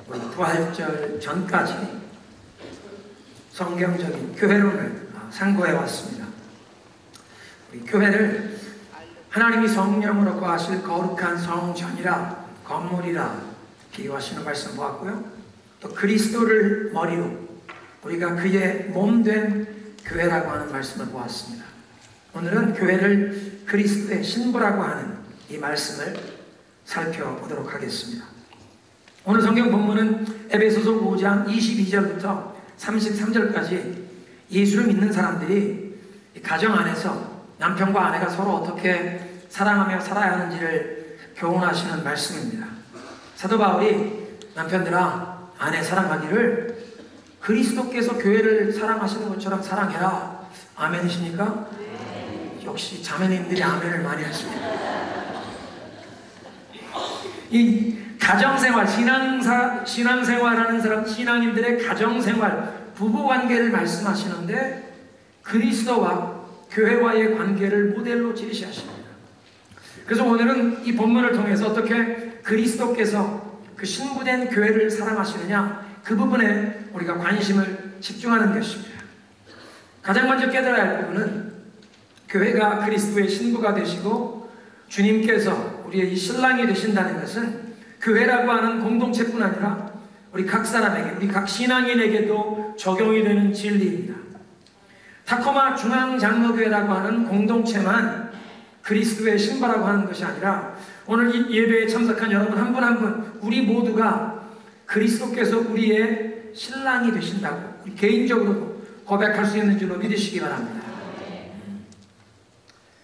우리 부활절 전까지 성경적인 교회론을 상고해 왔습니다. 우리 교회를 하나님이 성령으로 거하실 거룩한 성전이라, 건물이라 비유하시는 말씀 보았고요. 또 그리스도를 머리로 우리가 그의 몸된 교회라고 하는 말씀을 보았습니다. 오늘은 교회를 그리스도의 신부라고 하는 이 말씀을 살펴보도록 하겠습니다. 오늘 성경 본문은 에베소서 5장 22절부터 33절까지 예수를 믿는 사람들이 가정 안에서 남편과 아내가 서로 어떻게 사랑하며 살아야 하는지를 교훈하시는 말씀입니다. 사도 바울이 남편들아 아내 사랑하기를 그리스도께서 교회를 사랑하시는 것처럼 사랑해라. 아멘이십니까? 네. 역시 자매님들이 아멘을 많이 하십니다. 이 가정생활, 신앙생활하는 사람, 신앙인들의 가정생활, 부부관계를 말씀하시는데 그리스도와 교회와의 관계를 모델로 제시하십니다. 그래서 오늘은 이 본문을 통해서 어떻게 그리스도께서 그 신부된 교회를 사랑하시느냐, 그 부분에 우리가 관심을 집중하는 것입니다. 가장 먼저 깨달아야 할 부분은 교회가 그리스도의 신부가 되시고 주님께서 우리의 이 신랑이 되신다는 것은 교회라고 하는 공동체뿐 아니라 우리 각 사람에게, 우리 각 신앙인에게도 적용이 되는 진리입니다. 타코마 중앙장로교회라고 하는 공동체만 그리스도의 신부라고 하는 것이 아니라 오늘 이 예배에 참석한 여러분 한 분 한 분 우리 모두가 그리스도께서 우리의 신랑이 되신다고 우리 개인적으로도 고백할 수 있는 줄로 믿으시기 바랍니다.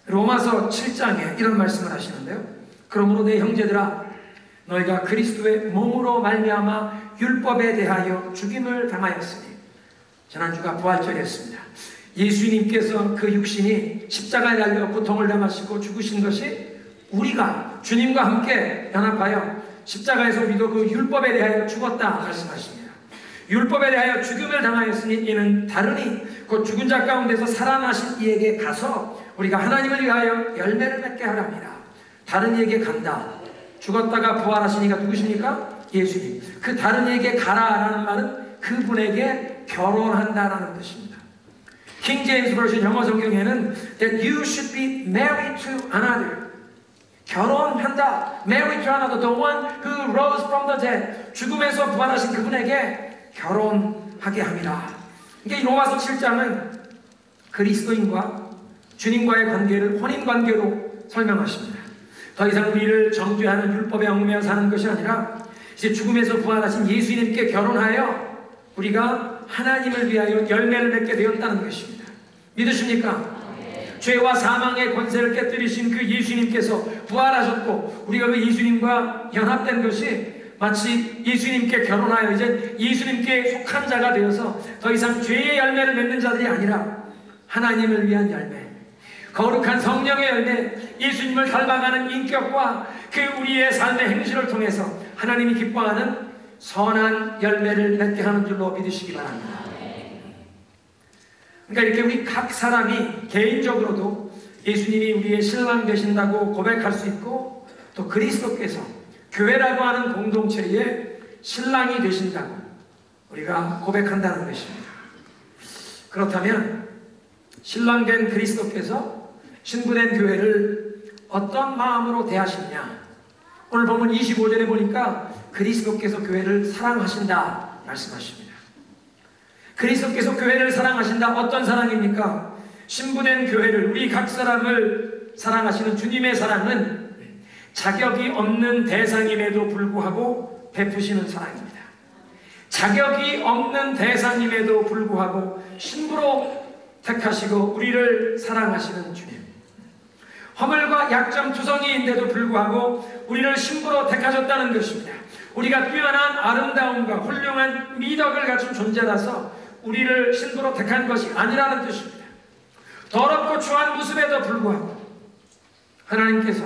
로마서 7장에 이런 말씀을 하시는데요. 그러므로 내 형제들아 너희가 그리스도의 몸으로 말미암아 율법에 대하여 죽임을 당하였으니, 지난주가 부활절이었습니다. 예수님께서 그 육신이 십자가에 달려 고통을 당하시고 죽으신 것이 우리가 주님과 함께 연합하여 십자가에서 우리도 그 율법에 대하여 죽었다 말씀하십니다. 율법에 대하여 죽임을 당하였으니 이는 다르니 곧 죽은 자 가운데서 살아나신 이에게 가서 우리가 하나님을 위하여 열매를 맺게 하랍니다. 다른 이에게 간다. 죽었다가 부활하신 이가 누구십니까? 예수님. 그 다른 이에게 가라라는 말은 그분에게 결혼한다라는 뜻입니다. 킹 제임스 버전 영어 성경에는 that you should be married to another. 결혼한다. Married to another, the one who rose from the dead. 죽음에서 부활하신 그분에게 결혼하게 합니다. 그러니까 이 로마서 7장은 그리스도인과 주님과의 관계를 혼인관계로 설명하십니다. 더 이상 우리를 정죄하는 율법에 얽매여 사는 것이 아니라 이제 죽음에서 부활하신 예수님께 결혼하여 우리가 하나님을 위하여 열매를 맺게 되었다는 것입니다. 믿으십니까? 죄와 사망의 권세를 깨뜨리신 그 예수님께서 부활하셨고 우리가 그 예수님과 연합된 것이 마치 예수님께 결혼하여 이제 예수님께 속한 자가 되어서 더 이상 죄의 열매를 맺는 자들이 아니라 하나님을 위한 열매, 거룩한 성령의 열매, 예수님을 닮아가는 인격과 그 우리의 삶의 행실을 통해서 하나님이 기뻐하는 선한 열매를 맺게 하는 줄로 믿으시기 바랍니다. 그러니까 이렇게 우리 각 사람이 개인적으로도 예수님이 우리의 신랑 되신다고 고백할 수 있고 또 그리스도께서 교회라고 하는 공동체의 신랑이 되신다고 우리가 고백한다는 것입니다. 그렇다면 신랑된 그리스도께서 신부된 교회를 어떤 마음으로 대하시느냐, 오늘 본문 25절에 보니까 그리스도께서 교회를 사랑하신다 말씀하십니다. 그리스도께서 교회를 사랑하신다. 어떤 사랑입니까? 신부된 교회를, 우리 각 사람을 사랑하시는 주님의 사랑은 자격이 없는 대상임에도 불구하고 베푸시는 사랑입니다. 자격이 없는 대상임에도 불구하고 신부로 택하시고 우리를 사랑하시는 주님. 허물과 약점 투성이인데도 불구하고 우리를 신부로 택하셨다는 것입니다. 우리가 뛰어난 아름다움과 훌륭한 미덕을 갖춘 존재라서 우리를 신부로 택한 것이 아니라는 뜻입니다. 더럽고 추한 모습에도 불구하고 하나님께서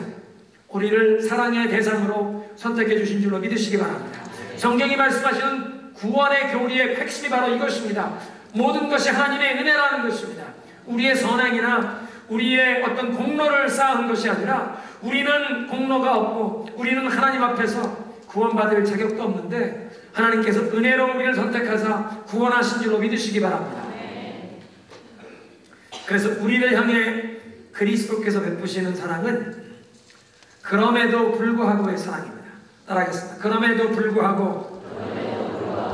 우리를 사랑의 대상으로 선택해 주신 줄로 믿으시기 바랍니다. 성경이 말씀하시는 구원의 교리의 핵심이 바로 이것입니다. 모든 것이 하나님의 은혜라는 것입니다. 우리의 선행이나 우리의 어떤 공로를 쌓은 것이 아니라 우리는 공로가 없고 우리는 하나님 앞에서 구원받을 자격도 없는데 하나님께서 은혜로 우리를 선택하사 구원하신 줄로 믿으시기 바랍니다. 그래서 우리를 향해 그리스도께서 베푸시는 사랑은 그럼에도 불구하고의 사랑입니다. 따라하겠습니다. 그럼에도 불구하고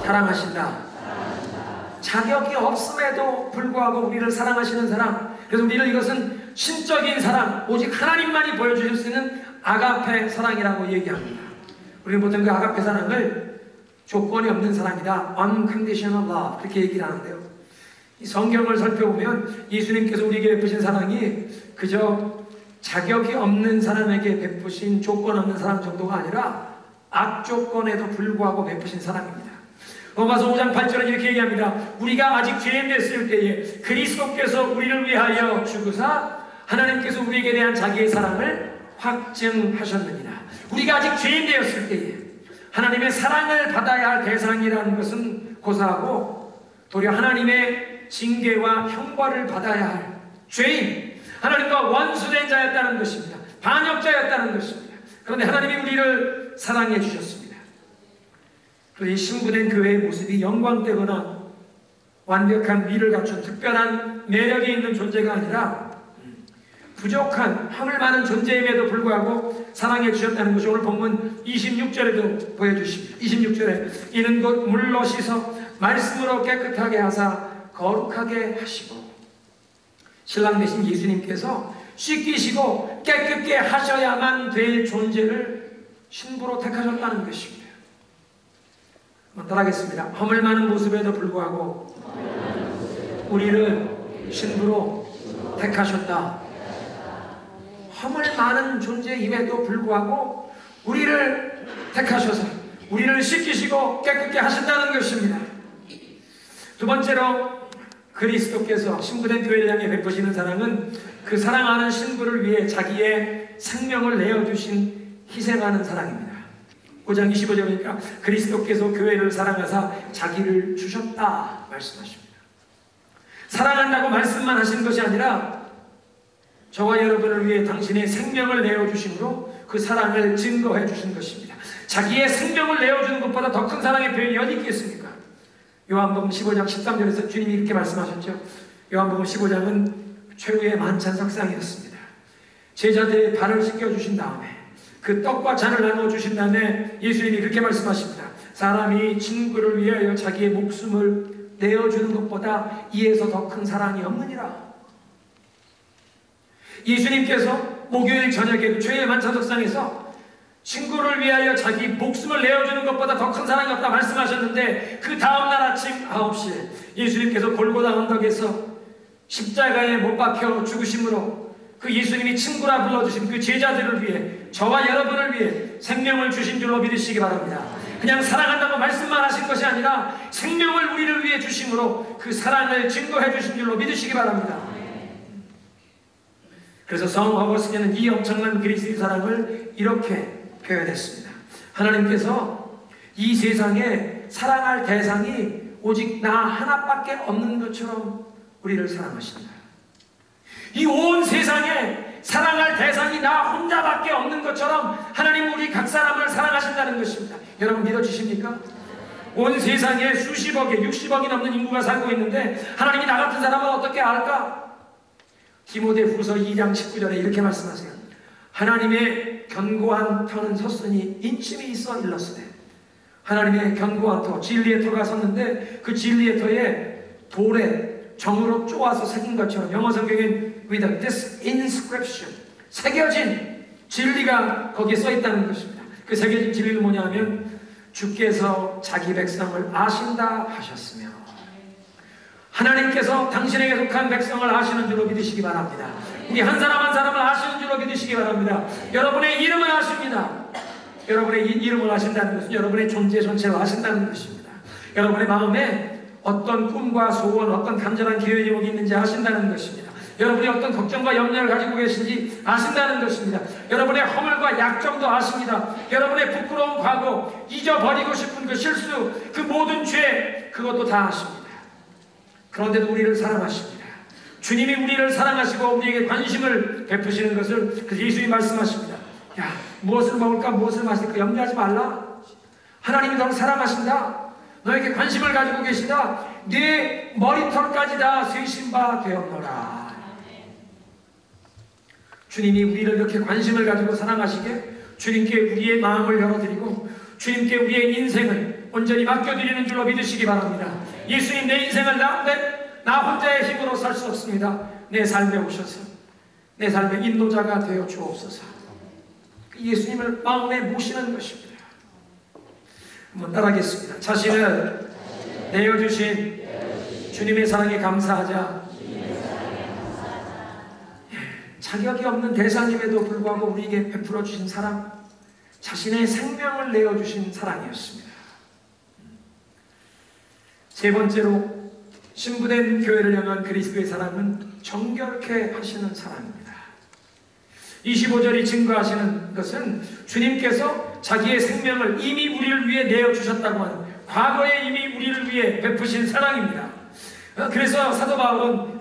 사랑하신다. 자격이 없음에도 불구하고 우리를 사랑하시는 사랑. 그래서 우리는 이것은 신적인 사랑, 오직 하나님만이 보여주실 수 있는 아가페 사랑이라고 얘기합니다. 우리는 보통 그 아가페 사랑을 조건이 없는 사랑이다, unconditional love, 그렇게 얘기를 하는데요. 이 성경을 살펴보면 예수님께서 우리에게 베푸신 사랑이 그저 자격이 없는 사람에게 베푸신 조건 없는 사랑 정도가 아니라 악조건에도 불구하고 베푸신 사랑입니다. 로마서 5장 8절은 이렇게 얘기합니다. 우리가 아직 죄인 됐을 때에 그리스도께서 우리를 위하여 죽으사 하나님께서 우리에게 대한 자기의 사랑을 확증하셨느니라. 우리가 아직 죄인 되었을 때에 하나님의 사랑을 받아야 할 대상이라는 것은 고사하고 도리어 하나님의 징계와 형벌을 받아야 할 죄인, 하나님과 원수된 자였다는 것입니다. 반역자였다는 것입니다. 그런데 하나님이 우리를 사랑해 주셨습니다. 이 신부된 교회의 모습이 영광되거나 완벽한 미를 갖춘 특별한 매력이 있는 존재가 아니라 부족한 허물 많은 존재임에도 불구하고 사랑해 주셨다는 것이 오늘 본문 26절에도 보여주십니다. 26절에 이는 곧 물로 씻어 말씀으로 깨끗하게 하사 거룩하게 하시고, 신랑 되신 예수님께서 씻기시고 깨끗게 하셔야만 될 존재를 신부로 택하셨다는 것입니다. 따라하겠습니다. 허물 많은 모습에도 불구하고 우리를 신부로 택하셨다. 허물 많은 존재임에도 불구하고 우리를 택하셔서 우리를 씻기시고 깨끗게 하신다는 것입니다. 두 번째로 그리스도께서 신부된 교회를 향해 베푸시는 사랑은 그 사랑하는 신부를 위해 자기의 생명을 내어주신 희생하는 사랑입니다. 5장 25절에 보니까 그리스도께서 교회를 사랑하사 자기를 주셨다 말씀하십니다. 사랑한다고 말씀만 하신 것이 아니라 저와 여러분을 위해 당신의 생명을 내어주심으로 그 사랑을 증거해 주신 것입니다. 자기의 생명을 내어주는 것보다 더 큰 사랑의 표현이 어디 있겠습니까? 요한복음 15장 13절에서 주님이 이렇게 말씀하셨죠. 요한복음 15장은 최후의 만찬석상이었습니다. 제자들의 발을 씻겨주신 다음에 그 떡과 잔을 나눠주신 다음에 예수님이 그렇게 말씀하십니다. 사람이 친구를 위하여 자기의 목숨을 내어주는 것보다 이에서 더 큰 사랑이 없느니라. 예수님께서 목요일 저녁에 최후의 만찬석상에서 친구를 위하여 자기 목숨을 내어주는 것보다 더 큰 사랑이 없다 말씀하셨는데, 그 다음날 아침 9시에 예수님께서 골고다 언덕에서 십자가에 못 박혀 죽으심으로 그 예수님이 친구라 불러주신 그 제자들을 위해, 저와 여러분을 위해 생명을 주신 줄로 믿으시기 바랍니다. 그냥 사랑한다고 말씀만 하신 것이 아니라 생명을 우리를 위해 주심으로 그 사랑을 증거해 주신 줄로 믿으시기 바랍니다. 그래서 성 어거스틴은 이 엄청난 그리스도의 사랑을 이렇게 표현했습니다. 하나님께서 이 세상에 사랑할 대상이 오직 나 하나밖에 없는 것처럼 우리를 사랑하신다. 이 온 세상에 사랑할 대상이 나 혼자밖에 없는 것처럼 하나님 우리 각 사람을 사랑하신다는 것입니다. 여러분 믿어주십니까? 온 세상에 수십억에 60억이 넘는 인구가 살고 있는데 하나님이 나 같은 사람을 어떻게 알까? 디모데후서 2장 19절에 이렇게 말씀하세요. 하나님의 견고한 터는 섰으니 인침이 있어 일렀으되, 하나님의 견고한 터, 진리의 터가 섰는데 그 진리의 터에 돌에 정으로 쪼아서 새긴 것처럼, 영어 성경엔 with this inscription, 새겨진 진리가 거기에 써 있다는 것입니다. 그 새겨진 진리는 뭐냐 하면 주께서 자기 백성을 아신다 하셨으며, 하나님께서 당신에게 속한 백성을 아시는 줄로 믿으시기 바랍니다. 우리 한 사람 한 사람을 아시는 줄로 믿으시기 바랍니다. 여러분의 이름을 아십니다. 여러분의 이름을 아신다는 것은 여러분의 존재 전체를 아신다는 것입니다. 여러분의 마음에 어떤 꿈과 소원, 어떤 간절한 기회 제목이 있는지 아신다는 것입니다. 여러분이 어떤 걱정과 염려를 가지고 계신지 아신다는 것입니다. 여러분의 허물과 약점도 아십니다. 여러분의 부끄러운 과거, 잊어버리고 싶은 그 실수, 그 모든 죄, 그것도 다 아십니다. 그런데도 우리를 사랑하십니다. 주님이 우리를 사랑하시고 우리에게 관심을 베푸시는 것을 그 예수님이 말씀하십니다. 야, 무엇을 먹을까 무엇을 마실까 염려하지 말라. 하나님이 너를 사랑하신다. 너에게 관심을 가지고 계시다. 네 머리털까지 다 세신 바 되었노라. 주님이 우리를 이렇게 관심을 가지고 사랑하시게 주님께 우리의 마음을 열어드리고 주님께 우리의 인생을 온전히 맡겨드리는 줄로 믿으시기 바랍니다. 예수님, 내 인생을 나 혼자의 힘으로 살 수 없습니다. 내 삶에 오셔서 내 삶의 인도자가 되어 주옵소서. 예수님을 마음에 모시는 것입니다. 한번 따라하겠습니다. 자신을 내어주신 주님의 사랑에 감사하자. 자격이 없는 대상임에도 불구하고 우리에게 베풀어 주신 사랑, 자신의 생명을 내어주신 사랑이었습니다. 세 번째로, 신부된 교회를 향한 그리스도의 사랑은 정결케 하시는 사랑입니다. 25절이 증거하시는 것은 주님께서 자기의 생명을 이미 우리를 위해 내어주셨다고 하는, 과거에 이미 우리를 위해 베푸신 사랑입니다. 그래서 사도 바울은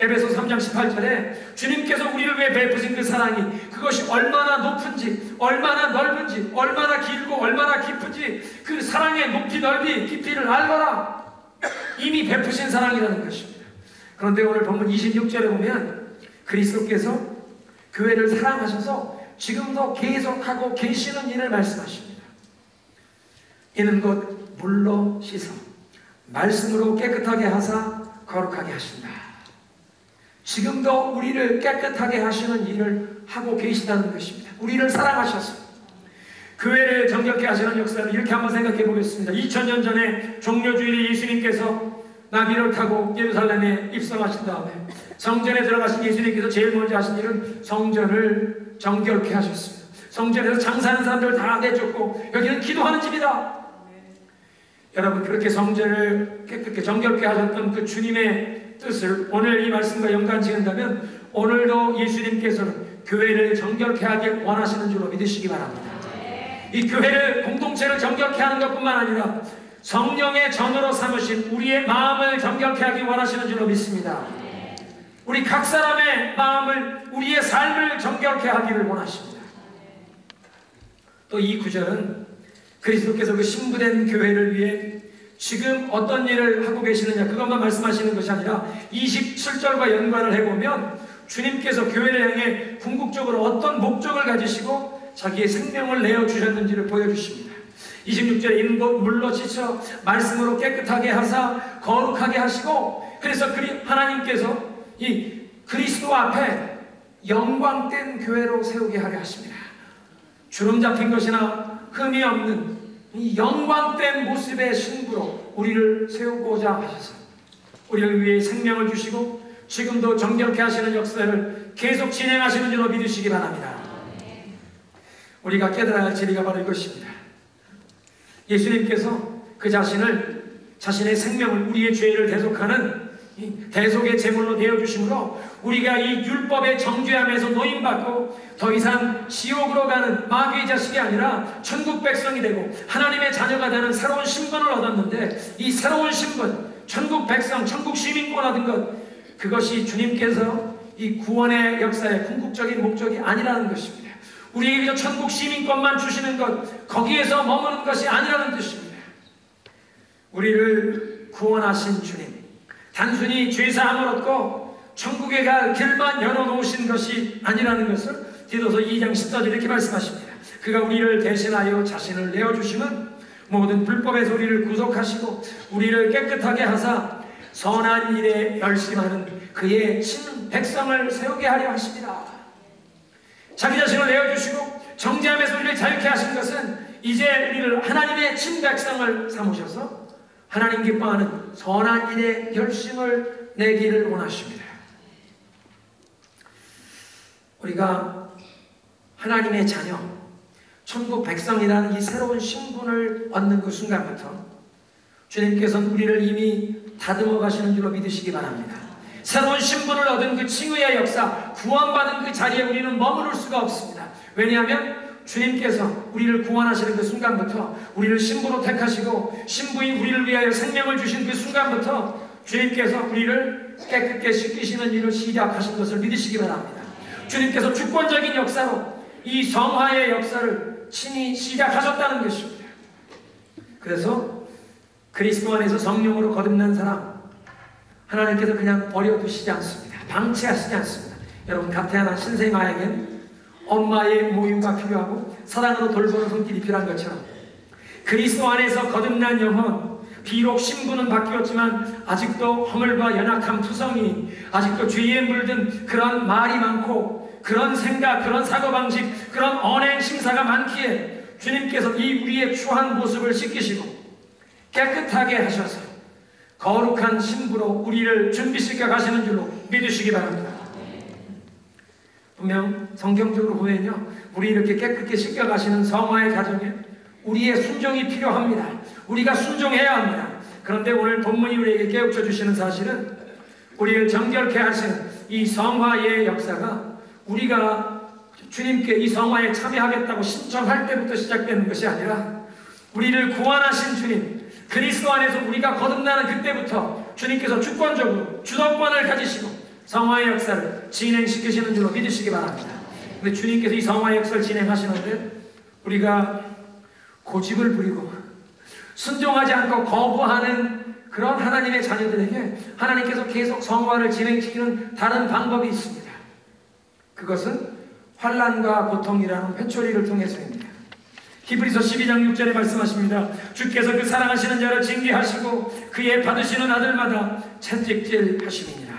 에베소 3장 18절에 주님께서 우리를 위해 베푸신 그 사랑이, 그것이 얼마나 높은지, 얼마나 넓은지, 얼마나 길고 얼마나 깊은지 그 사랑의 높이 넓이 깊이를 알거라. 이미 베푸신 사랑이라는 것입니다. 그런데 오늘 본문 26절에 보면 그리스도께서 교회를 사랑하셔서 지금도 계속하고 계시는 일을 말씀하십니다. 이는 곧 물로 씻어 말씀으로 깨끗하게 하사 거룩하게 하신다. 지금도 우리를 깨끗하게 하시는 일을 하고 계시다는 것입니다. 우리를 사랑하셔서 교회를 정결케 하시는 역사를 이렇게 한번 생각해 보겠습니다. 2000년 전에 종려주일에 예수님께서 나귀를 타고 예루살렘에 입성하신 다음에 성전에 들어가신 예수님께서 제일 먼저 하신 일은 성전을 정결케 하셨습니다. 성전에서 장사하는 사람들 다 내쫓고 여기는 기도하는 집이다. 여러분, 그렇게 성전을 깨끗게 정결케 하셨던 그 주님의 뜻을 오늘 이 말씀과 연관지은다면 오늘도 예수님께서는 교회를 정결케 하길 원하시는 줄로 믿으시기 바랍니다. 이 교회를, 공동체를 정결케 하는 것뿐만 아니라 성령의 전으로 삼으신 우리의 마음을 정결케 하길 원하시는 줄로 믿습니다. 우리 각 사람의 마음을, 우리의 삶을 정결케 하기를 원하십니다. 또 이 구절은 그리스도께서 그 신부된 교회를 위해 지금 어떤 일을 하고 계시느냐, 그것만 말씀하시는 것이 아니라 27절과 연관을 해보면 주님께서 교회를 향해 궁극적으로 어떤 목적을 가지시고 자기의 생명을 내어주셨는지를 보여주십니다. 26절에 이는 곧 물로 씻어 말씀으로 깨끗하게 하사 거룩하게 하시고, 그래서 하나님께서 이 그리스도 앞에 영광된 교회로 세우게 하려 하십니다. 주름 잡힌 것이나 흠이 없는 이 영광된 모습의 신부로 우리를 세우고자 하셔서 우리를 위해 생명을 주시고 지금도 정결케 하시는 역사를 계속 진행하시는 줄로 믿으시기 바랍니다. 우리가 깨달아야 할 진리가 바로 이것입니다. 예수님께서 그 자신의 생명을, 우리의 죄를 대속하는 대속의 제물로 내어주심으로 우리가 이 율법의 정죄함에서 노임받고 더 이상 지옥으로 가는 마귀의 자식이 아니라 천국 백성이 되고 하나님의 자녀가 되는 새로운 신분을 얻었는데, 이 새로운 신분, 천국 백성, 천국 시민권 얻은 것, 그것이 주님께서 이 구원의 역사의 궁극적인 목적이 아니라는 것입니다. 우리에게 천국 시민권만 주시는 것, 거기에서 머무는 것이 아니라는 뜻입니다. 우리를 구원하신 주님, 단순히 죄사함을 얻고 천국에 갈 길만 열어놓으신 것이 아니라는 것을 디도서 2장 14절 이렇게 말씀하십니다. 그가 우리를 대신하여 자신을 내어주심은 모든 불법의 소리를 구속하시고 우리를 깨끗하게 하사 선한 일에 열심하는 그의 친 백성을 세우게 하려 하십니다. 자기 자신을 내어주시고 정죄함에서 우리를 자유케 하신 것은 이제 우리를 하나님의 친 백성을 삼으셔서 하나님 기뻐하는 선한 일에 열심을 내기를 원하십니다. 우리가 하나님의 자녀, 천국 백성이라는 이 새로운 신분을 얻는 그 순간부터 주님께서는 우리를 이미 다듬어 가시는 줄로 믿으시기 바랍니다. 새로운 신분을 얻은 그 칭의의 역사, 구원받은 그 자리에 우리는 머무를 수가 없습니다. 왜냐하면 주님께서 우리를 구원하시는 그 순간부터, 우리를 신부로 택하시고 신부인 우리를 위하여 생명을 주신 그 순간부터 주님께서 우리를 깨끗게 씻기시는 일을 시작하신 것을 믿으시기 바랍니다. 주님께서 주권적인 역사로 이 성화의 역사를 친히 시작하셨다는 것입니다. 그래서 그리스도 안에서 성령으로 거듭난 사람, 하나님께서 그냥 버려두시지 않습니다. 방치하시지 않습니다. 여러분, 가태어난 신생아에겐 엄마의 모유가 필요하고 사랑으로 돌보는 손길이 필요한 것처럼 그리스도 안에서 거듭난 영혼, 비록 신분은 바뀌었지만 아직도 허물과 연약함 투성이, 아직도 죄에 물든 그런 말이 많고 그런 생각, 그런 사고방식, 그런 언행 심사가 많기에 주님께서 이 우리의 추한 모습을 씻기시고 깨끗하게 하셔서 거룩한 신부로 우리를 준비시켜 가시는 줄로 믿으시기 바랍니다. 분명 성경적으로 보면요, 우리 이렇게 깨끗게 씻겨 가시는 성화의 가정에 우리의 순종이 필요합니다. 우리가 순종해야 합니다. 그런데 오늘 본문이 우리에게 깨우쳐 주시는 사실은 우리를 정결케 하시는 이 성화의 역사가 우리가 주님께 이 성화에 참여하겠다고 신청할 때부터 시작되는 것이 아니라 우리를 구원하신 주님, 그리스도 안에서 우리가 거듭나는 그때부터 주님께서 주권적으로 주도권을 가지시고 성화의 역사를 진행시키시는 줄로 믿으시기 바랍니다. 근데 주님께서 이 성화의 역사를 진행하시는데 우리가 고집을 부리고 순종하지 않고 거부하는 그런 하나님의 자녀들에게 하나님께서 계속 성화를 진행시키는 다른 방법이 있습니다. 그것은 환난과 고통이라는 회초리를 통해서입니다. 히브리서 12장 6절에 말씀하십니다. 주께서 그 사랑하시는 자를 징계하시고 그의 받으시는 아들마다 채찍질 하심이니라.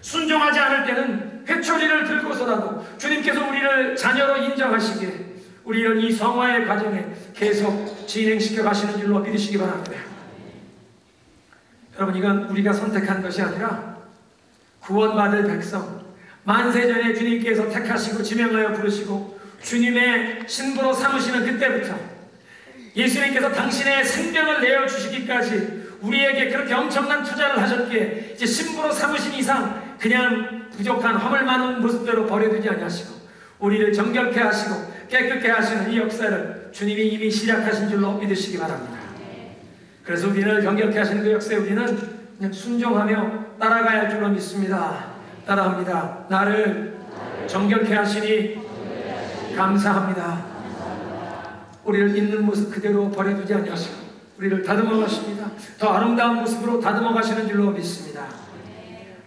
순종하지 않을 때는 회초리를 들고서라도 주님께서 우리를 자녀로 인정하시기에 우리를 이 성화의 과정에 계속 진행시켜 가시는 줄로 믿으시기 바랍니다. 여러분, 이건 우리가 선택한 것이 아니라 구원받을 백성, 만세전에 주님께서 택하시고 지명하여 부르시고 주님의 신부로 삼으시는 그때부터 예수님께서 당신의 생명을 내어주시기까지 우리에게 그렇게 엄청난 투자를 하셨기에 이제 신부로 삼으신 이상 그냥 부족한 허물 많은 모습대로 버려두지 아니하시고 우리를 정결케 하시고 깨끗게 하시는 이 역사를 주님이 이미 시작하신 줄로 믿으시기 바랍니다. 그래서 우리를 정결케 하시는 그 역사에 우리는 그냥 순종하며 따라가야 할 줄로 믿습니다. 따라합니다. 나를 정결케 하시니 감사합니다. 우리를 있는 모습 그대로 버려두지 아니하시고 우리를 다듬어 가십니다. 더 아름다운 모습으로 다듬어 가시는 줄로 믿습니다.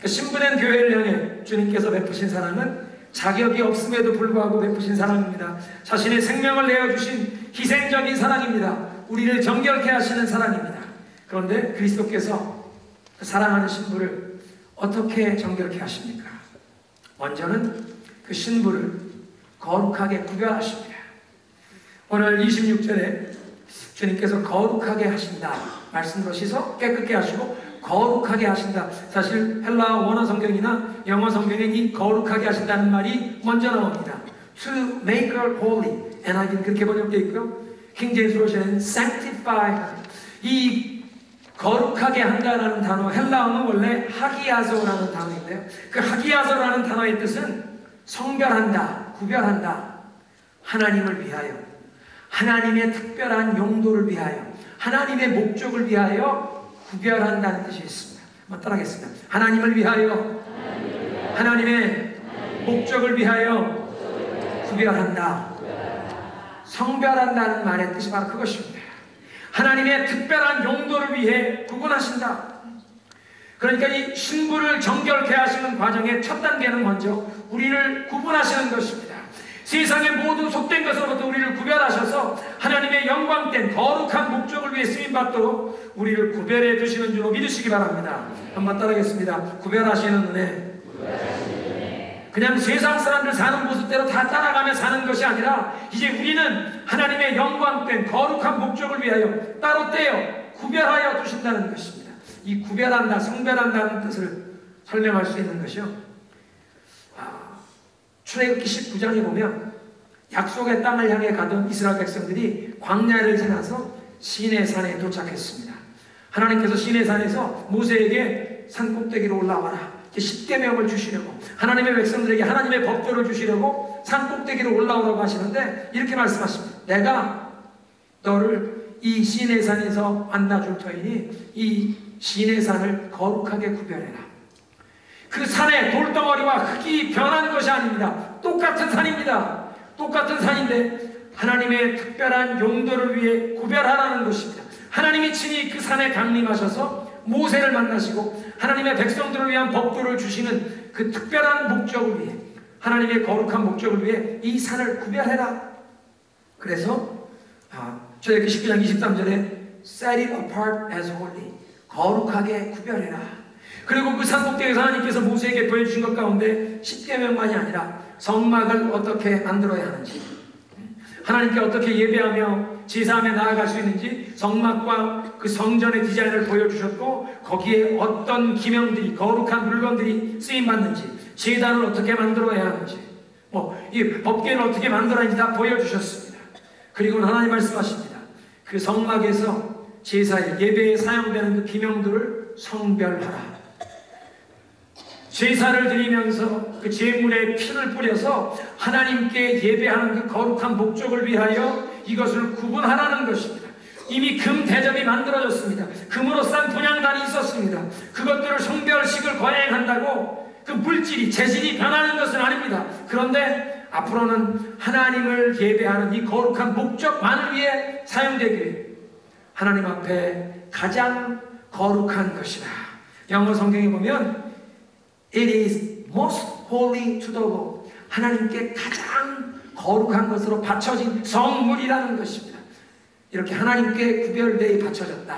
그 신부된 교회를 향해 주님께서 베푸신 사랑은 자격이 없음에도 불구하고 베푸신 사랑입니다. 자신의 생명을 내어주신 희생적인 사랑입니다. 우리를 정결케 하시는 사랑입니다. 그런데 그리스도께서 그 사랑하는 신부를 어떻게 정결케 하십니까? 먼저는 그 신부를 거룩하게 구별하십니다. 오늘 26절에 주님께서 거룩하게 하신다 말씀으로 씻어 깨끗게 하시고 거룩하게 하신다. 사실 헬라 원어 성경이나 영어 성경에 이 거룩하게 하신다는 말이 먼저 나옵니다. To make her holy, NIV는 그렇게 번역되어 있고요. 킹 제임스 버전은 sanctify her. 이 거룩하게 한다라는 단어, 헬라어는 원래 하기야조라는 단어인데요. 그 하기야조라는 단어의 뜻은 성별한다, 구별한다, 하나님을 위하여, 하나님의 특별한 용도를 위하여, 하나님의 목적을 위하여 구별한다는 뜻이 있습니다. 한번 따라하겠습니다. 하나님을 위하여, 하나님의 목적을 위하여 구별한다. 성별한다는 말의 뜻이 바로 그것입니다. 하나님의 특별한 용도를 위해 구분하신다. 그러니까 이 신부를 정결케 하시는 과정의 첫 단계는 먼저 우리를 구분하시는 것입니다. 세상의 모든 속된 것으로부터 우리를 구별하셔서 하나님의 영광된 거룩한 목적을 위해 쓰임받도록 우리를 구별해 두시는 줄로 믿으시기 바랍니다. 한번 따라하겠습니다. 구별하시는 은혜. 그냥 세상 사람들 사는 모습대로 다 따라가며 사는 것이 아니라 이제 우리는 하나님의 영광된 거룩한 목적을 위하여 따로 떼어 구별하여 두신다는 것입니다. 이 구별한다, 성별한다는 뜻을 설명할 수 있는 것이요. 출애굽기 19장에 보면 약속의 땅을 향해 가던 이스라엘 백성들이 광야를 지나서 시내산에 도착했습니다. 하나님께서 시내산에서 모세에게 산 꼭대기로 올라와라. 10계명을 주시려고 하나님의 백성들에게 하나님의 법도를 주시려고 산 꼭대기로 올라오라고 하시는데 이렇게 말씀하십니다. 내가 너를 이 시내산에서 만나줄 터이니 이 시내산을 거룩하게 구별해라. 그 산에 돌덩어리와 흙이 변한 것이 아닙니다. 똑같은 산입니다. 똑같은 산인데 하나님의 특별한 용도를 위해 구별하라는 것입니다. 하나님이 친히 그 산에 강림하셔서 모세를 만나시고 하나님의 백성들을 위한 법도를 주시는 그 특별한 목적을 위해, 하나님의 거룩한 목적을 위해 이 산을 구별해라. 그래서 출애굽기 19장 23절에 Set it apart as holy, 거룩하게 구별해라. 그리고 그 산꼭대기에서 하나님께서 모세에게 보여주신 것 가운데 10계명만이 아니라 성막을 어떻게 만들어야 하는지, 하나님께 어떻게 예배하며 제사하며 나아갈 수 있는지 성막과 그 성전의 디자인을 보여주셨고, 거기에 어떤 기명들이, 거룩한 물건들이 쓰임받는지, 제단을 어떻게 만들어야 하는지, 이 법궤를 어떻게 만들어야 하는지 다 보여주셨습니다. 그리고 하나님 말씀하십니다. 그 성막에서 제사에, 예배에 사용되는 그 기명들을 성별하라. 제사를 드리면서 그 제물에 피를 뿌려서 하나님께 예배하는 그 거룩한 목적을 위하여 이것을 구분하라는 것입니다. 이미 금 대접이 만들어졌습니다. 금으로 싼 분향단이 있었습니다. 그것들을 성별식을 거행한다고 그 물질이, 재질이 변하는 것은 아닙니다. 그런데 앞으로는 하나님을 예배하는 이 거룩한 목적만을 위해 사용되기 위해 하나님 앞에 가장 거룩한 것이다. 영어 성경에 보면 It is most holy to the Lord. 하나님께 가장 거룩한 것으로 바쳐진 성물이라는 것입니다. 이렇게 하나님께 구별되어 바쳐졌다,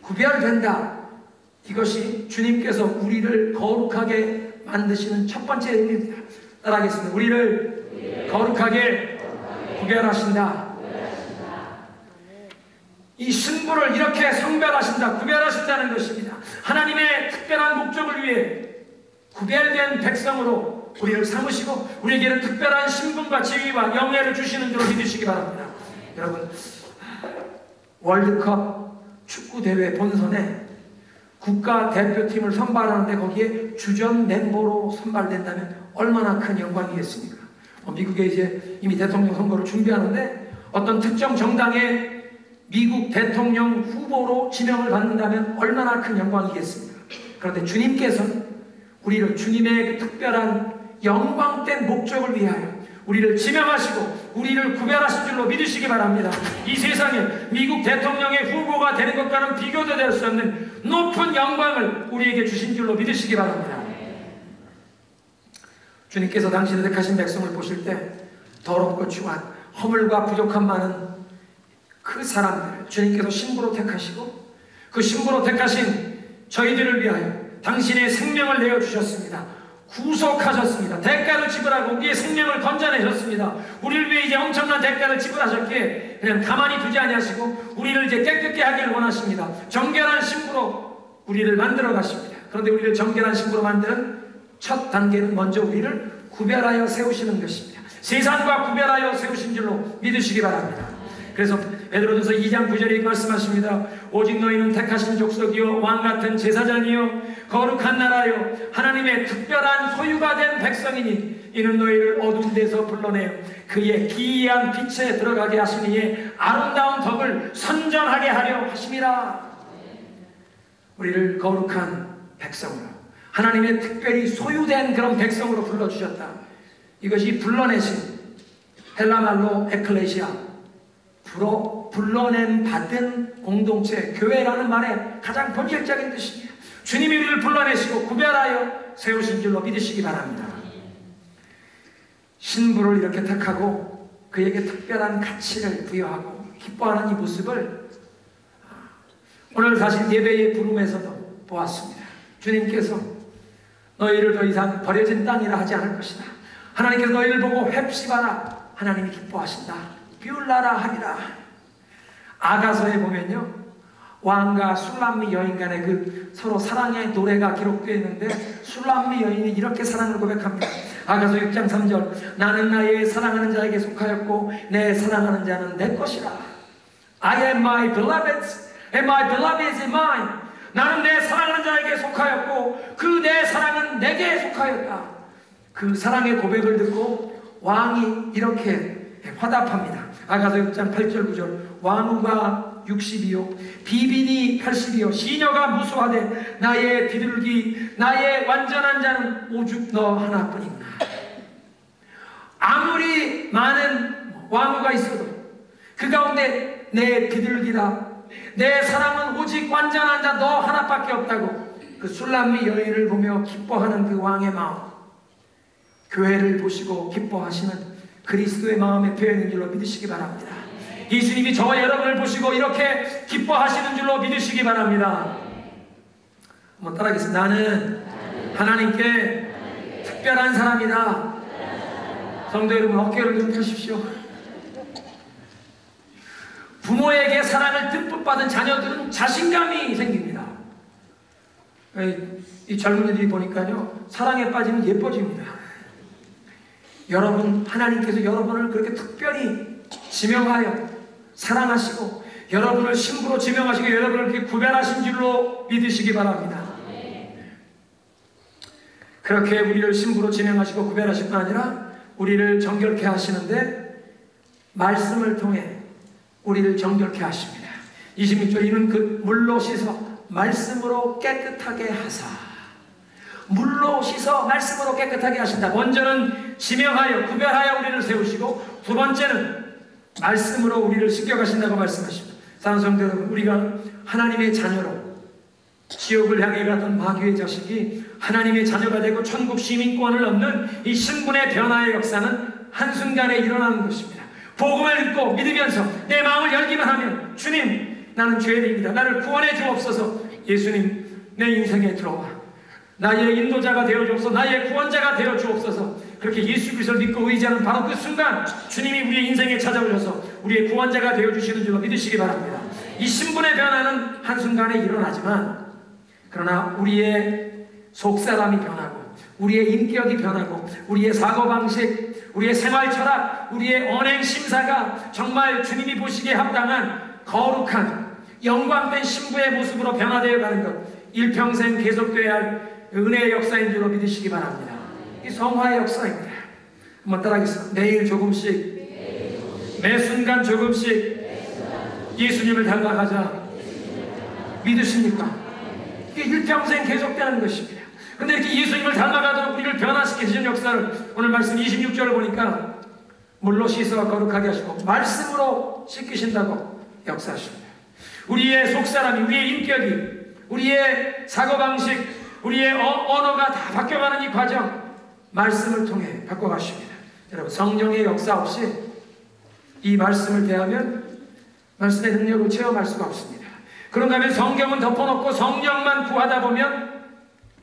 구별된다. 이것이 주님께서 우리를 거룩하게 만드시는 첫 번째 의미입니다. 따라하겠습니다. 우리를 거룩하게 구별하신다. 이 신부를 이렇게 성별하신다, 구별하신다는 것입니다. 하나님의 특별한 목적을 위해 구별된 백성으로 우리를 삼으시고 우리에게는 특별한 신분과 지위와 영예를 주시는 줄로 믿으시기 바랍니다. 여러분, 월드컵 축구대회 본선에 국가대표팀을 선발하는데 거기에 주전 멤버로 선발된다면 얼마나 큰 영광이겠습니까? 미국에 이제 이미 대통령 선거를 준비하는데 어떤 특정 정당의 미국 대통령 후보로 지명을 받는다면 얼마나 큰 영광이겠습니까? 그런데 주님께서는 우리를 주님의 그 특별한 영광된 목적을 위하여 우리를 지명하시고 우리를 구별하신 줄로 믿으시기 바랍니다. 이 세상에 미국 대통령의 후보가 되는 것과는 비교도 될 수 없는 높은 영광을 우리에게 주신 줄로 믿으시기 바랍니다. 주님께서 당신의 택하신 백성을 보실 때 더럽고 추한 허물과 부족함 많은 그 사람들을 주님께서 신부로 택하시고 그 신부로 택하신 저희들을 위하여 당신의 생명을 내어주셨습니다. 구속하셨습니다. 대가를 지불하고 우리의 생명을 건져내셨습니다. 우리를 위해 이제 엄청난 대가를 지불하셨기에 그냥 가만히 두지 아니하시고 우리를 이제 깨끗게 하기를 원하십니다. 정결한 신부로 우리를 만들어 가십니다. 그런데 우리를 정결한 신부로 만드는 첫 단계는 먼저 우리를 구별하여 세우시는 것입니다. 세상과 구별하여 세우신 줄로 믿으시기 바랍니다. 그래서 베드로전서 2장 9절에 말씀하십니다. 오직 너희는 택하신 족속이요 왕같은 제사장이요 거룩한 나라요 하나님의 특별한 소유가 된 백성이니 이는 너희를 어두운 데서 불러내어 그의 기이한 빛에 들어가게 하시니에 아름다운 덕을 선전하게 하려 하심이라. 우리를 거룩한 백성으로, 하나님의 특별히 소유된 그런 백성으로 불러주셨다. 이것이 불러내신 헬라말로 에클레시아, 불러낸 받은 공동체, 교회라는 말의 가장 본질적인 뜻입니다. 주님이 우리를 불러내시고 구별하여 세우신 줄로 믿으시기 바랍니다. 신부를 이렇게 택하고 그에게 특별한 가치를 부여하고 기뻐하는 이 모습을 오늘 사실 예배의 부름에서도 보았습니다. 주님께서 너희를 더 이상 버려진 땅이라 하지 않을 것이다. 하나님께서 너희를 보고 헵시바라, 하나님이 기뻐하신다. 비울라라 하리라. 아가서에 보면요, 왕과 술람미 여인 간의 그 서로 사랑의 노래가 기록되어 있는데 술람미 여인이 이렇게 사랑을 고백합니다. 아가서 6장 3절 나는 나의 사랑하는 자에게 속하였고 내 사랑하는 자는 내 것이라. I am my beloved and my beloved is mine. 나는 내 사랑하는 자에게 속하였고 그 내 사랑은 내게 속하였다. 그 사랑의 고백을 듣고 왕이 이렇게 화답합니다. 아가서 6장 8절 9절 왕후가 60이요 비빈이 80이요 시녀가 무수하되 나의 비둘기 나의 완전한 자는 오죽 너 하나뿐이구나. 아무리 많은 왕후가 있어도 그 가운데 내 비둘기라 내 사랑은 오직 완전한 자 너 하나밖에 없다고 그 술람미 여인을 보며 기뻐하는 그 왕의 마음, 교회를 보시고 기뻐하시는 그리스도의 마음의 표현인 줄로 믿으시기 바랍니다. 예수님이 저와 여러분을 보시고 이렇게 기뻐하시는 줄로 믿으시기 바랍니다. 한번 따라하겠습니다. 나는 하나님께 특별한 사람이다. 성도 여러분, 어깨를 좀 펴십시오. 부모에게 사랑을 듬뿍 받은 자녀들은 자신감이 생깁니다. 이 젊은이들이 보니까요, 사랑에 빠지면 예뻐집니다. 여러분, 하나님께서 여러분을 그렇게 특별히 지명하여 사랑하시고 여러분을 신부로 지명하시고 여러분을 그렇게 구별하신 줄로 믿으시기 바랍니다. 그렇게 우리를 신부로 지명하시고 구별하실 뿐 아니라 우리를 정결케 하시는데 말씀을 통해 우리를 정결케 하십니다. 26절 이는 그 물로 씻어 말씀으로 깨끗하게 하사. 물로 씻어 말씀으로 깨끗하게 하신다. 먼저는 지명하여 구별하여 우리를 세우시고 두 번째는 말씀으로 우리를 씻겨가신다고 말씀하십니다. 사랑하는 성도 여러분, 우리가 하나님의 자녀로 지옥을 향해 가던 마귀의 자식이 하나님의 자녀가 되고 천국 시민권을 얻는 이 신분의 변화의 역사는 한순간에 일어나는 것입니다. 복음을 듣고 믿으면서 내 마음을 열기만 하면 주님, 나는 죄인입니다. 나를 구원해 주옵소서. 예수님, 내 인생에 들어와 나의 인도자가 되어 주옵소서. 나의 구원자가 되어 주옵소서. 그렇게 예수 그리스도를 믿고 의지하는 바로 그 순간 주님이 우리의 인생에 찾아오셔서 우리의 구원자가 되어 주시는 줄로 믿으시기 바랍니다. 이 신분의 변화는 한순간에 일어나지만 그러나 우리의 속사람이 변하고 우리의 인격이 변하고 우리의 사고방식, 우리의 생활철학, 우리의 언행심사가 정말 주님이 보시기에 합당한 거룩한 영광된 신부의 모습으로 변화되어 가는 것, 일평생 계속되어야 할 은혜의 역사인 줄로 믿으시기 바랍니다. 이 성화의 역사입니다. 한번 따라하겠습니다. 매일 조금씩, 매 순간 조금씩 예수님을 닮아가자. 믿으십니까? 이게 일평생 계속되는 것입니다. 근데 이렇게 예수님을 닮아가도록 우리를 변화시키시는 역사를 오늘 말씀 26절을 보니까 물로 씻어 거룩하게 하시고 말씀으로 씻기신다고 역사하십니다. 우리의 속사람이, 우리의 인격이, 우리의 사고방식, 우리의 언어가 다 바뀌어가는 이 과정 말씀을 통해 바꿔가십니다. 여러분, 성령의 역사 없이 이 말씀을 대하면 말씀의 능력을 체험할 수가 없습니다. 그런가 하면 성경은 덮어놓고 성령만 구하다 보면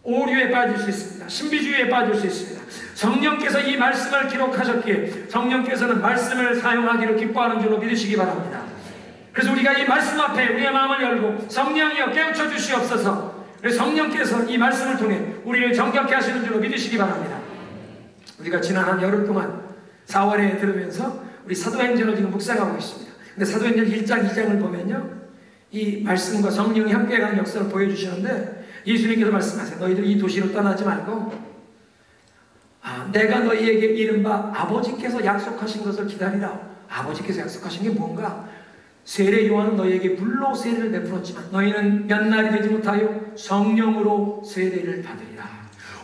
오류에 빠질 수 있습니다. 신비주의에 빠질 수 있습니다. 성령께서 이 말씀을 기록하셨기에 성령께서는 말씀을 사용하기를 기뻐하는 줄로 믿으시기 바랍니다. 그래서 우리가 이 말씀 앞에 우리의 마음을 열고 성령이여 깨우쳐 주시옵소서. 성령께서 이 말씀을 통해 우리를 정결케 하시는 줄로 믿으시기 바랍니다. 우리가 지난 한 열흘 동안 4월에 들으면서 우리 사도행전을 지금 묵상하고 있습니다. 근데 사도행전 1장 2장을 보면요, 이 말씀과 성령이 함께 가는 역사를 보여주시는데 예수님께서 말씀하세요. 너희들 이 도시를 떠나지 말고 내가 너희에게 이른바 아버지께서 약속하신 것을 기다리라. 아버지께서 약속하신 게 뭔가? 세례 요한은 너희에게 물로 세례를 베풀었지만 너희는 몇 날이 되지 못하여 성령으로 세례를 받으리라.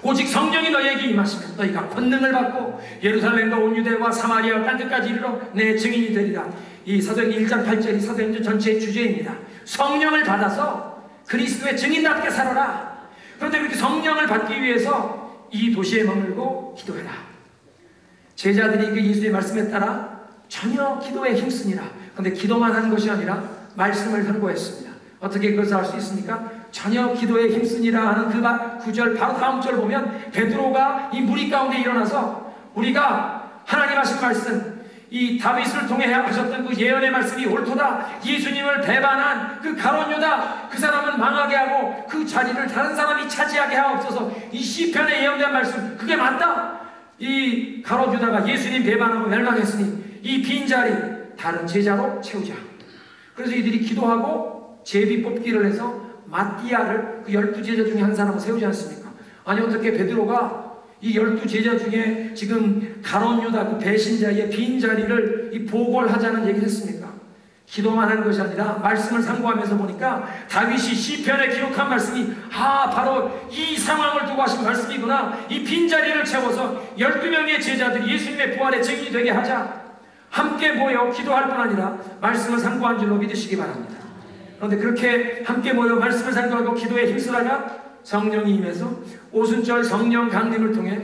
오직 성령이 너희에게 임하시면 너희가 권능을 받고 예루살렘과 온 유대와 사마리아 땅끝까지 이르러 내 증인이 되리라. 이 사도행전 1장 8절이 사도행전 전체의 주제입니다. 성령을 받아서 그리스도의 증인답게 살아라. 그런데 그렇게 성령을 받기 위해서 이 도시에 머물고 기도해라. 제자들이 그 예수의 말씀에 따라 전혀 기도에 힘쓰니라. 그런데 기도만 한 것이 아니라 말씀을 선고했습니다. 어떻게 그것을 알 수 있습니까? 전혀 기도에 힘쓰니라 하는 그 구절 바로 다음 절 보면 베드로가 이 무리 가운데 일어나서 우리가 하나님 하신 말씀, 이 다윗을 통해 하셨던 그 예언의 말씀이 옳도다. 예수님을 배반한 그 가룟 유다, 그 사람은 망하게 하고 그 자리를 다른 사람이 차지하게 하옵소서. 이 시편에 예언된 말씀, 그게 맞다. 이 가룟 유다가 예수님 배반하고 멸망했으니 이 빈자리 다른 제자로 채우자. 그래서 이들이 기도하고 제비 뽑기를 해서 마띠아를 그 12제자 중에 한 사람을 세우지 않습니까? 아니 어떻게 베드로가 이 12제자 중에 지금 가룟 유다 그 배신자의 빈자리를 이 보궐하자는 얘기를 했습니까? 기도만 하는 것이 아니라 말씀을 상고하면서 보니까 다윗이 시편에 기록한 말씀이 바로 이 상황을 두고 하신 말씀이구나. 이 빈자리를 채워서 12명의 제자들이 예수님의 부활의 증인이 되게 하자. 함께 모여 기도할 뿐 아니라 말씀을 상고한 줄로 믿으시기 바랍니다. 그런데 그렇게 함께 모여 말씀을 상고하고 기도에 힘쓰다가 성령이 임해서 오순절 성령 강림을 통해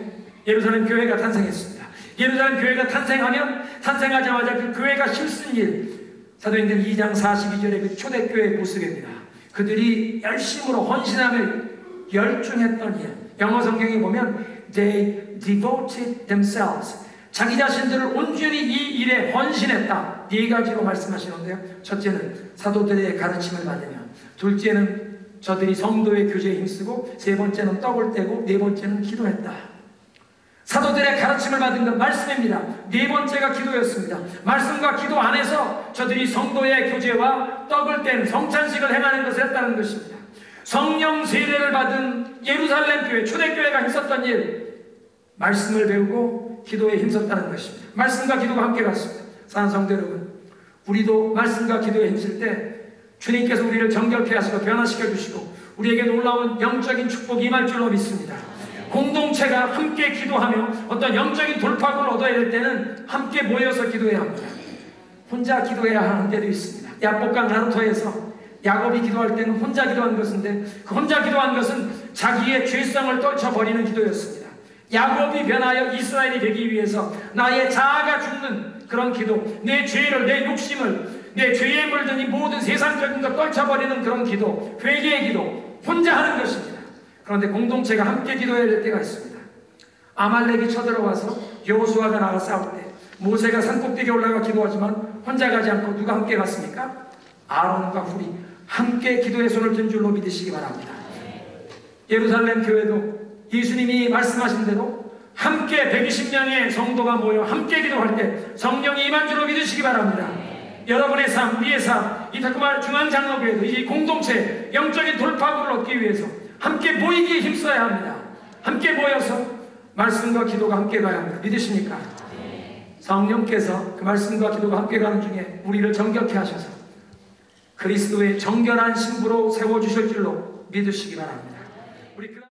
예루살렘 교회가 탄생했습니다. 예루살렘 교회가 탄생하자마자 그 교회가 힘쓴 일, 사도행전 2장 42절의 그 초대교회의 모습입니다. 그들이 열심으로 헌신함을 열중했던 일. 영어 성경에 보면 they devoted themselves, 자기 자신들을 온전히 이 일에 헌신했다. 네 가지로 말씀하시는데요. 첫째는 사도들의 가르침을 받으며, 둘째는 저들이 성도의 교제에 힘쓰고, 세 번째는 떡을 떼고, 네 번째는 기도했다. 사도들의 가르침을 받은 것 말씀입니다. 네 번째가 기도였습니다. 말씀과 기도 안에서 저들이 성도의 교제와 떡을 떼는 성찬식을 행하는 것을 했다는 것입니다. 성령 세례를 받은 예루살렘 교회, 초대교회가 힘썼던 일, 말씀을 배우고 기도에 힘썼다는 것입니다. 말씀과 기도가 함께 갔습니다. 사랑하는 성도 여러분, 우리도 말씀과 기도에 힘쓸 때 주님께서 우리를 정결케 하시고 변화시켜 주시고 우리에게 놀라운 영적인 축복이 임할 줄로 믿습니다. 공동체가 함께 기도하며 어떤 영적인 돌파구를 얻어야 될 때는 함께 모여서 기도해야 합니다. 혼자 기도해야 하는 때도 있습니다. 야복강 나루터에서 야곱이 기도할 때는 혼자 기도한 것인데, 그 혼자 기도한 것은 자기의 죄성을 떨쳐버리는 기도였습니다. 야곱이 변하여 이스라엘이 되기 위해서 나의 자아가 죽는 그런 기도, 내 죄를, 내 욕심을, 내 죄에 물든 이 모든 세상적인 것 떨쳐버리는 그런 기도, 회개의 기도, 혼자 하는 것입니다. 그런데 공동체가 함께 기도해야 될 때가 있습니다. 아말렉이 쳐들어와서 여호수아가 나가 싸울 때 모세가 산꼭대기에 올라가 기도하지만 혼자 가지 않고 누가 함께 갔습니까? 아론과 훌이 함께 기도의 손을 든 줄로 믿으시기 바랍니다. 예루살렘 교회도 예수님이 말씀하신 대로 함께 120명의 성도가 모여 함께 기도할 때 성령이 임한 줄로 믿으시기 바랍니다. 여러분의 삶, 우리의 삶, 이 타쿠마 중앙장로교회도 이 공동체 영적인 돌파구를 얻기 위해서 함께 모이기에 힘써야 합니다. 함께 모여서 말씀과 기도가 함께 가야 합니다. 믿으십니까? 성령께서 그 말씀과 기도가 함께 가는 중에 우리를 정결케 하셔서 그리스도의 정결한 신부로 세워주실 줄로 믿으시기 바랍니다. 우리